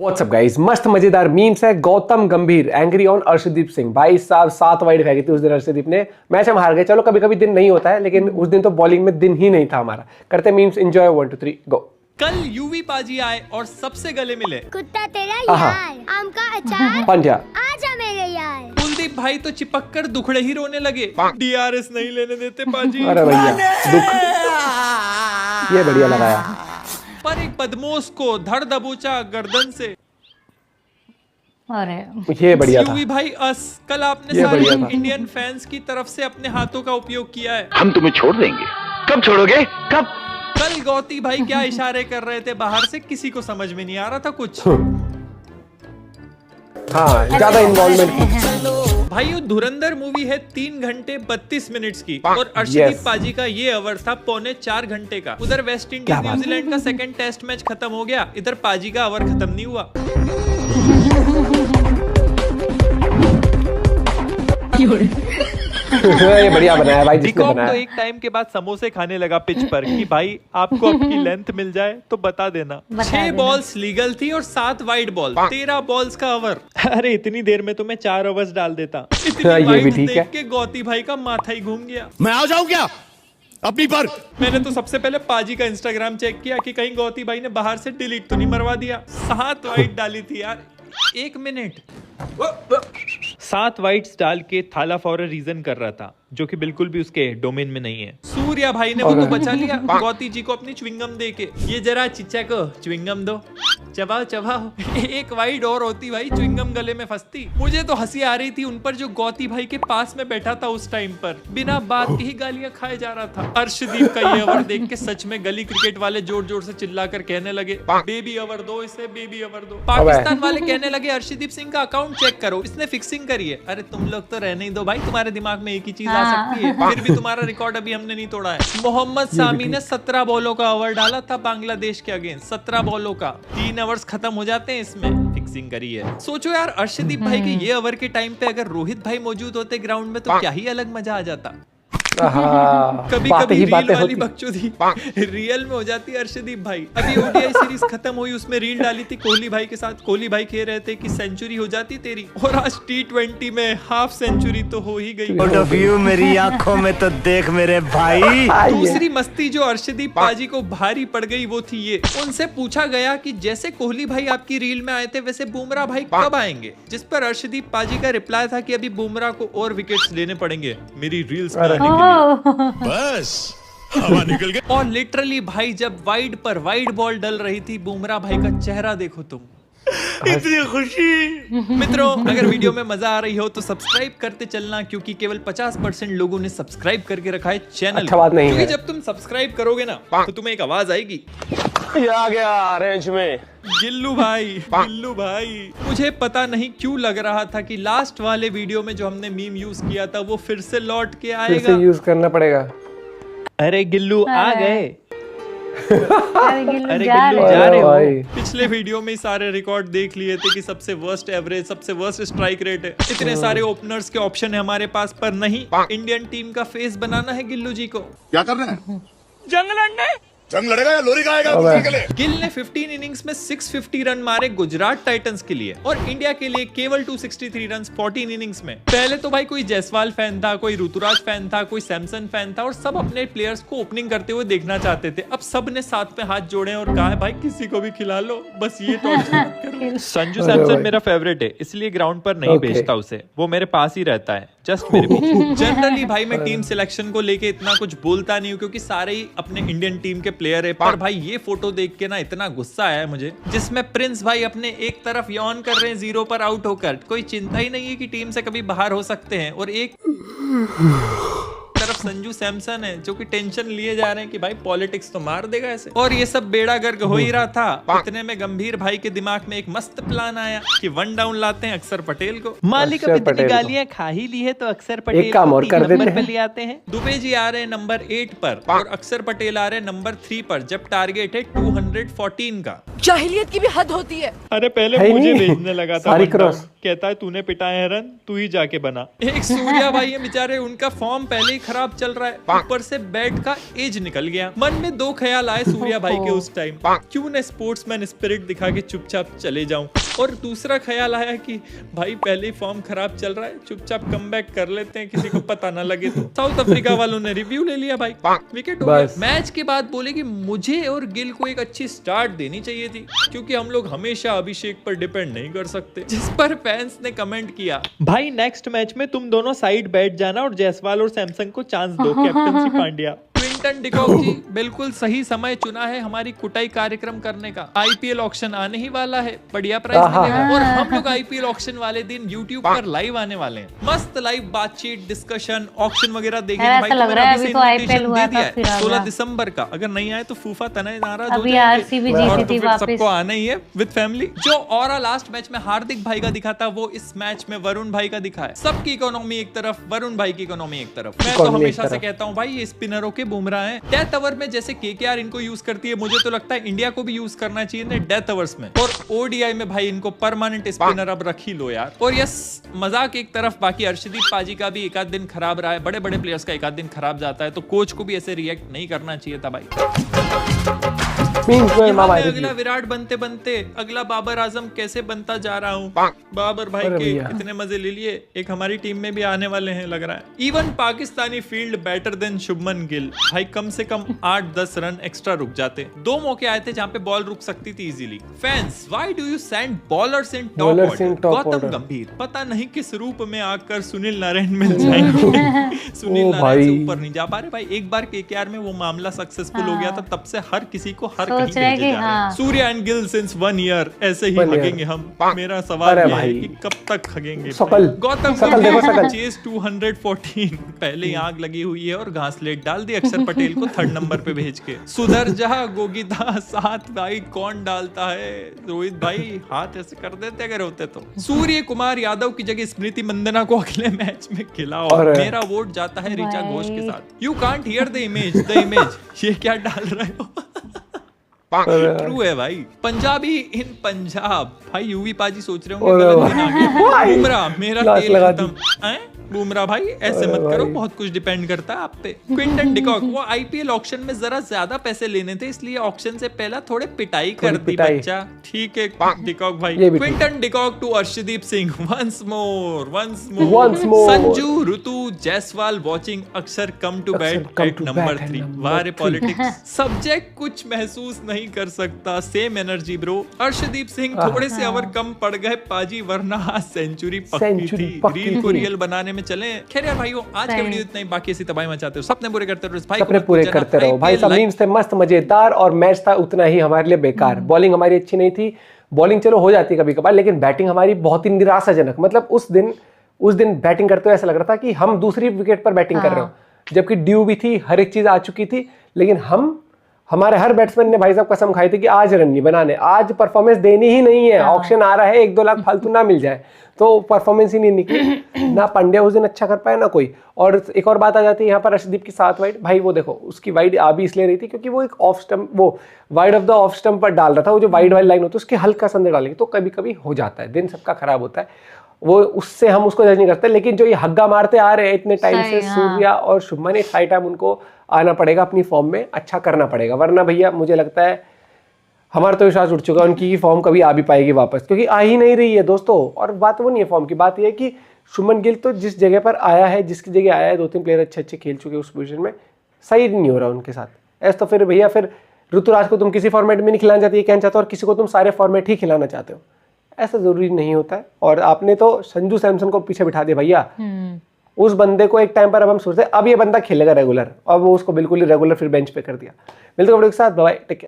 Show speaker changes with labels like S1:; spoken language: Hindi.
S1: व्हाट्सअप गाइस, मस्त मजेदार मीम्स है। गौतम गंभीर एंग्री ऑन अर्शदीप सिंह। भाई साहब 7 वाइड फेंकी थी उस दिन अर्शदीप ने। मैच हम हार गए, चलो कभी कभी दिन नहीं होता है, लेकिन उस दिन तो बॉलिंग में दिन ही नहीं था हमारा। करते मीम्स, एंजॉय। 1 2 3 गो।
S2: कल यूवी पाजी आए और सबसे गले मिले।
S3: कुत्ता तेरा यार, आम का अचार,
S1: पंजा।
S3: आजा मेरे यार।
S2: कुलदीप भाई तो चिपक कर दुखड़े ही रोने लगे। डीआरएस नहीं लेने देते पाजी।
S1: अरे भैया दुख, ये बढ़िया लगाया।
S2: पर एक बदमाश को धड़ दबोचा गर्दन से।
S4: अरे
S1: ये बढ़िया था।
S2: यूवी भाई कल आपने
S1: ये
S2: सारे
S1: बढ़िया था।
S2: इंडियन फैंस की तरफ से अपने हाथों का उपयोग किया है।
S5: हम तुम्हें छोड़ देंगे। कब छोड़ोगे? कब?
S2: कल गौती भाई क्या इशारे कर रहे थे बाहर से, किसी को समझ में नहीं आ रहा था कुछ।
S1: हाँ, ज्यादा इन्वॉल्वमेंट।
S2: भाई ये धुरंधर मूवी है 3 घंटे 32 मिनट्स की, और अर्शदीप पाजी का ये ओवर था 3.25 घंटे का। उधर वेस्ट इंडीज
S1: क्या बात है।
S2: न्यूजीलैंड का सेकंड टेस्ट मैच खत्म हो गया, इधर पाजी का ओवर खत्म नहीं हुआ।
S1: ये बढ़िया बनाया भाई, जिसने
S2: डिकॉक तो
S1: बनाया।
S2: एक टाइम के बाद समोसे खाने लगा पिच पर कि भाई आपको आपकी लेंथ मिल जाए तो बता देना। 6 बॉल्स लीगल थी और 7 वाइड बॉल, 13 बॉल्स का ओवर। अरे इतनी देर में तो मैं 4 ओवर्स डाल देता। इतनी
S1: ये भी
S2: वाइड
S1: ठीक है।
S2: देख के गौती भाई का माथा ही घूम गया।
S5: मैं आ जाऊं क्या अपनी पर?
S2: मैंने तो सबसे पहले पाजी का इंस्टाग्राम चेक किया कि कहीं गौती भाई ने बाहर से डिलीट तो नहीं मरवा दिया। 7 वाइड डाली थी यार। 1 मिनट 7 वाइड्स डाल के थाला फॉर अ रीजन कर रहा था, जो कि बिल्कुल भी उसके डोमेन में नहीं है। सूर्या भाई ने वो तो बचा लिया गौती जी को अपनी च्युइंगम दे के। ये जरा चिच्चा को च्युइंगम दो, चबाओ चबाओ। 1 वाइड और होती भाई, च्युइंगम गले में फंसती। मुझे तो हंसी आ रही थी उन पर जो गौती भाई के पास में बैठा था उस टाइम पर, बिना बात के ही गालियां खाए जा रहा था। अर्शदीप का ये ओवर देख के सच में गली क्रिकेट वाले जोर जोर से चिल्लाकर कहने लगे, बेबी ओवर दो इसे, बेबी ओवर दो। पाकिस्तान वाले कहने लगे अर्शदीप सिंह का अकाउंट चेक करो, इसने फिक्सिंग करी है। अरे तुम लोग तो रहने ही दो भाई, तुम्हारे दिमाग में एक ही चीज आ सकती है, फिर भी तुम्हारा रिकॉर्ड अभी हमने नहीं तोड़ा है। मोहम्मद सामी ने 17 बॉलों का ओवर डाला था बांग्लादेश के अगेंस्ट। 17 बॉलों का 3 ओवर्स खत्म हो जाते हैं, इसमें फिक्सिंग करी है। सोचो यार, अर्शदीप भाई के ये ओवर के टाइम पे अगर रोहित भाई मौजूद होते ग्राउंड में तो क्या ही अलग मजा आ जाता। कभी
S1: बातें
S2: कभी
S1: ही
S2: रील
S1: बातें
S2: वाली
S1: होती।
S2: बकचोदी रियल में हो जाती है अर्शदीप भाई। अभी ओडीआई सीरीज खत्म हुई, उसमें रील डाली थी कोहली भाई के साथ। कोहली भाई कह रहे थे कि सेंचुरी हो जाती तेरी, और आज T20 में हाफ सेंचुरी तो हो ही गई।
S5: व्यू मेरी आंखों में तो देख मेरे भाई।
S2: दूसरी मस्ती जो अर्शदीप पाजी को भारी पड़ गई वो थी ये। उनसे पूछा गया कि जैसे कोहली भाई आपकी रील में आए थे, वैसे बुमराह भाई कब आएंगे, जिस पर अर्शदीप पाजी का रिप्लाई था कि अभी बुमराह को और विकेट्स लेने पड़ेंगे मेरी रील्स में आने के लिए।
S5: बस हवा निकल गई।
S2: और लिटरली भाई जब वाइड पर वाइड बॉल डल रही थी, बुमराह भाई का चेहरा देखो तुम,
S5: इतनी खुशी।
S2: मित्रों अगर वीडियो में मजा आ रही हो तो सब्सक्राइब करते चलना, क्योंकि केवल 50% लोगों ने सब्सक्राइब करके रखा है चैनल।
S1: अच्छा बात नहीं है।
S2: क्योंकि जब तुम सब्सक्राइब करोगे ना तो तुम्हें एक आवाज आएगी,
S1: ये आ गया रेंज में।
S2: गिल्लू भाई। मुझे पता नहीं क्यों लग रहा था कि लास्ट वाले वीडियो में जो हमने मीम यूज किया था वो फिर से लौट के
S1: फिर से
S2: आएगा।
S1: यूज करना पड़ेगा।
S2: अरे गिल्लू आ गए।
S4: अरे गिल्लू
S2: अरे
S4: जा
S2: गिल्लू
S4: रहे
S2: जा रहे हो।
S1: भाई।
S2: पिछले वीडियो में ही सारे रिकॉर्ड देख लिए थे कि सबसे वर्स्ट एवरेज, सबसे वर्स्ट स्ट्राइक रेट है। इतने सारे ओपनर्स के ऑप्शन है हमारे पास, पर नहीं, इंडियन टीम का फेस बनाना है गिल्लू जी को।
S6: क्या कर रहे हैं?
S2: जंग लड़ने।
S6: जंग लड़ेगा या लोरी खाएगा?
S1: अबे।
S6: कुछ निकले।
S2: गिल ने 15 इनिंग्स में 650 रन मारे गुजरात टाइटंस के लिए, और इंडिया के लिए केवल 263 रन 14 इनिंग्स में। पहले तो भाई कोई जायसवाल फैन था, कोई ऋतुराज फैन था, कोई सैमसन फैन था, और सब अपने प्लेयर्स को ओपनिंग करते हुए देखना चाहते थे। अब सब ने साथ में हाथ जोड़े और कहा है भाई किसी को भी खिला लो, बस ये टॉर्चर मत करो। संजू
S1: अरे
S2: सैमसन
S1: भाई।
S2: मेरा फेवरेट है, इसलिए ग्राउंड पर नहीं
S1: Okay.
S2: भेजता उसे, वो मेरे पास ही रहता है, जस्ट मेरे पीछे। जनरली भाई मैं टीम सिलेक्शन को लेके इतना कुछ बोलता नहीं हूँ, क्योंकि सारे ही अपने इंडियन टीम के प्लेयर है। पर भाई ये फोटो देख के ना इतना गुस्सा आया है मुझे, जिसमें प्रिंस भाई अपने एक तरफ यॉन कर रहे हैं 0 पर आउट होकर। कोई चिंता ही नहीं है कि टीम से कभी बाहर हो सकते हैं, और एक तरफ संजू सैमसन है जो कि टेंशन लिए जा रहे हैं कि भाई पॉलिटिक्स तो मार देगा ऐसे। और ये सब बेड़ा गर्क हो ही रहा था, इतने में गंभीर भाई के दिमाग में एक मस्त प्लान आया कि 1 डाउन लाते हैं अक्षर पटेल को। मालिक अब
S1: अक्षर
S2: इतनी
S1: पटेल को।
S2: गालियां खा ही ली है तो अक्षर पटेल
S1: एक काम
S2: को
S1: और
S2: 3
S1: कर देते
S2: नंबर पे
S1: हैं।
S2: ले आते हैं। दुबे जी आ रहे हैं नंबर 8 पर, और अक्षर पटेल आ रहे हैं नंबर 3 पर, जब टारगेट है 214 का।
S7: जाहिलियत की भी हद होती है।
S2: अरे पहले
S1: है
S2: मुझे
S1: नहीं।
S2: भेजने लगा था
S1: सारी
S2: one down,
S1: क्रॉस।
S2: कहता है तूने पिटाए हैं रन, तू ही जाके बना। एक सूर्या भाई है बेचारे, उनका फॉर्म पहले ही खराब चल रहा है, ऊपर से बैट का एज निकल गया। मन में दो ख्याल आए सूर्या भाई के उस टाइम, क्यों न स्पोर्ट्समैन स्पिरिट दिखा के चुपचाप चले जाऊं। और दूसरा ख्याल आया कि भाई पहले ही फॉर्म खराब चल रहा है, चुपचाप कमबैक कर लेते हैं, किसी को पता ना लगे तो। साउथ अफ्रीका वालों ने रिव्यू ले लिया भाई, विकेट हो गया। मैच के बाद बोले कि मुझे और गिल को एक अच्छी स्टार्ट देनी चाहिए थी, क्योंकि हम लोग हमेशा अभिषेक पर डिपेंड नहीं कर सकते। जिस पर फैंस ने कमेंट किया, भाई नेक्स्ट मैच में तुम दोनों साइड बैठ जाना और जायसवाल और सैमसंग को चांस दो, कैप्टनसी पांड्या। क्विंटन डिकॉक जी बिल्कुल सही समय चुना है हमारी कुटाई कार्यक्रम करने का। आईपीएल ऑक्शन आने ही वाला है, बढ़िया प्राइस मिलेगा, और हम लोग आईपीएल ऑक्शन वाले दिन यूट्यूब पर लाइव आने वाले हैं। मस्त लाइव बातचीत, डिस्कशन, ऑक्शन वगैरह देखेंगे भाई।
S4: लग रहा है अभी तो आईपीएल हुआ था,
S2: 16 दिसंबर का, अगर नहीं आए तो फूफा तने नाराज हो
S4: अभी
S2: जाएंगे।
S4: आरसीबी
S2: और
S4: जीती
S2: तो
S4: थी
S2: फिर
S4: वापस।
S2: सबको आना ही है विद फैमिली। जो और लास्ट मैच में हार्दिक भाई का दिखा था, वो इस मैच में वरुण भाई का दिखा है। सबकी इकोनॉमी एक तरफ, वरुण भाई की इकोनॉमी एक तरफ। मैं तो हमेशा से कहता हूँ भाई, ये स्पिनरों के बुमराह हैं। डेथ ओवर में जैसे केकेआर इनको यूज करती है, मुझे तो लगता है इंडिया को भी यूज करना चाहिए डेथ ओवर्स में। और ओडीआई में भाई इनको परमानेंट स्पिनर अब रख ही लो यार। और यस, मजाक एक तरफ, बाकी अर्शदीप पाजी का भी एक आध दिन खराब रहा है, बड़े बड़े प्लेयर्स का एक आध दिन खराब जाता है, तो कोच को भी ऐसे रिएक्ट नहीं करना चाहिए था भाई। अगला विराट बनते बनते अगला बाबर आजम कैसे बनता जा रहा हूँ। बाबर भाई के इतने मजे ले लिए, एक हमारी टीम में भी आने वाले हैं लग रहा है। Even Pakistani field better than Shubman Gill. भाई कम से कम 8-10 रन एक्स्ट्रा रुक जाते। 2 मौके आए थे जहाँ पे बॉल रुक सकती थी easily. Fans, why do you send bowlers in top order? Gautam गंभीर पता नहीं किस रूप में आकर सुनील नारायण मिल जाएंगे। सुनील नारायण से ऊपर नहीं जा पा रहे भाई। एक बार केकेआर में वो मामला सक्सेसफुल हो गया था, तब से हर किसी को हर कहीं भेजे जा रहे हैं। Surya and Gill since 1 year ऐसे ही हगेंगे हम। मेरा सवाल ये है कि कब तक हगेंगे? गौतम गंभीर चेस 214 पहले ही आग लगी हुई है और घासलेट डाल दी अक्षर पटेल को 3rd नंबर पे भेज के। सुधर जा गोगिता, 7 वाइड कौन डालता है? रोहित भाई हाथ ऐसे कर देते अगर होते तो। सूर्य कुमार यादव की जगह स्मृति मंदना को अगले मैच में खिलाओ। मेरा वोट जाता है ऋचा घोष के साथ। You can't hear the image. ये क्या डाल रहे हो? ट्रू है भाई। पंजाबी इन पंजाब। भाई यूवी पाजी सोच रहे होंगे गलत दिन आ गया। बुमराह मेरा तेल खत्म। बुमराह भाई ऐसे मत करो, बहुत कुछ डिपेंड करता है आप पे। क्विंटन डिकॉक, वो आईपीएल ऑक्शन में जरा ज्यादा पैसे लेने थे, इसलिए ऑक्शन से पहले थोड़े पिटाई कर दी बच्चा। ठीक है डिकॉक भाई। Quinton de Kock to Arshdeep Singh, once more. Sanju Ritu Jaiswal watching Axar come to bat at number 3। वारे पॉलिटिक्स। सब्जेक्ट कुछ महसूस नहीं कर सकता, same energy bro. Arshdeep Singh थोड़े से ओवर कम पड़ गए पाजी, वरना सेंचुरी पक्की थी। रील को रियल बनाने में चले। खैर यार भाइयों, आज का वीडियो इतना ही। बाकी ऐसी तबाही मचाते हो, सपने पूरे करते रहो भाई,
S1: सपने पूरे करते रहो भाई। सब मीम्स थे मस्त मजेदार, और मैच था उतना ही हमारे लिए बेकार। बॉलिंग हमारी अच्छी नहीं थी। बॉलिंग चलो हो जाती है कभी कभार, लेकिन बैटिंग हमारी बहुत ही निराशाजनक। मतलब उस दिन बैटिंग करते हुए ऐसा लग रहा था कि हम दूसरी विकेट पर बैटिंग कर रहे हो, जबकि ड्यू भी थी, हर एक चीज आ चुकी थी, लेकिन हमारे हर बैट्समैन ने भाई साहब कसम खाई थी कि आज रन नहीं बनाने, आज परफॉर्मेंस देनी ही नहीं है। ऑक्शन आ रहा है, 1-2 लाख फालतू ना मिल जाए, तो परफॉर्मेंस ही नहीं निकली। ना पांड्या उस दिन अच्छा कर पाया ना कोई। और एक और बात आ जाती है यहाँ पर, अर्शदीप की 7 वाइड। भाई वो देखो, उसकी वाइड आ भी इसलिए रही थी क्योंकि वो एक ऑफ स्टंप, वो wide of the off stump पर डाल रहा था। वो जो वाइड वाली लाइन होती है उसके हल्का सा अंदर डालेंगे, तो कभी कभी हो जाता है, दिन सबका खराब होता है, वो उससे हम उसको जज नहीं करते। लेकिन जो ये हग्गा मारते आ रहे हैं इतने टाइम से, सूर्या और शुभमन, एक हाई टाइम उनको आना पड़ेगा, अपनी फॉर्म में अच्छा करना पड़ेगा, वरना भैया मुझे लगता है हमारा तो विश्वास उठ चुका है उनकी फॉर्म कभी आ भी पाएगी वापस, क्योंकि आ ही नहीं रही है दोस्तों। और बात वो नहीं है फॉर्म की, बात ये है कि शुभमन गिल तो जिस जगह पर आया है, जिसकी जगह आया है, 2-3 प्लेयर अच्छे खेल चुके उस पोजीशन में, सही नहीं हो रहा उनके साथ। ऐसा तो फिर भैया फिर ऋतुराज को तुम किसी फॉर्मेट में नहीं खिलाना चाहते, ये कहना चाहते हो, और किसी को तुम सारे फॉर्मेट ही खिलाना चाहते हो, ऐसा जरूरी नहीं होता है। और आपने तो संजू सैमसन को पीछे बिठा दिया भैया। उस बंदे को एक टाइम पर अब हम सोचते अब ये बंदा खेलेगा रेगुलर, और वो उसको बिल्कुल ही रेगुलर फिर बेंच पे कर दिया। मिलते हैं वीडियो के साथ, बाय, टेक केयर।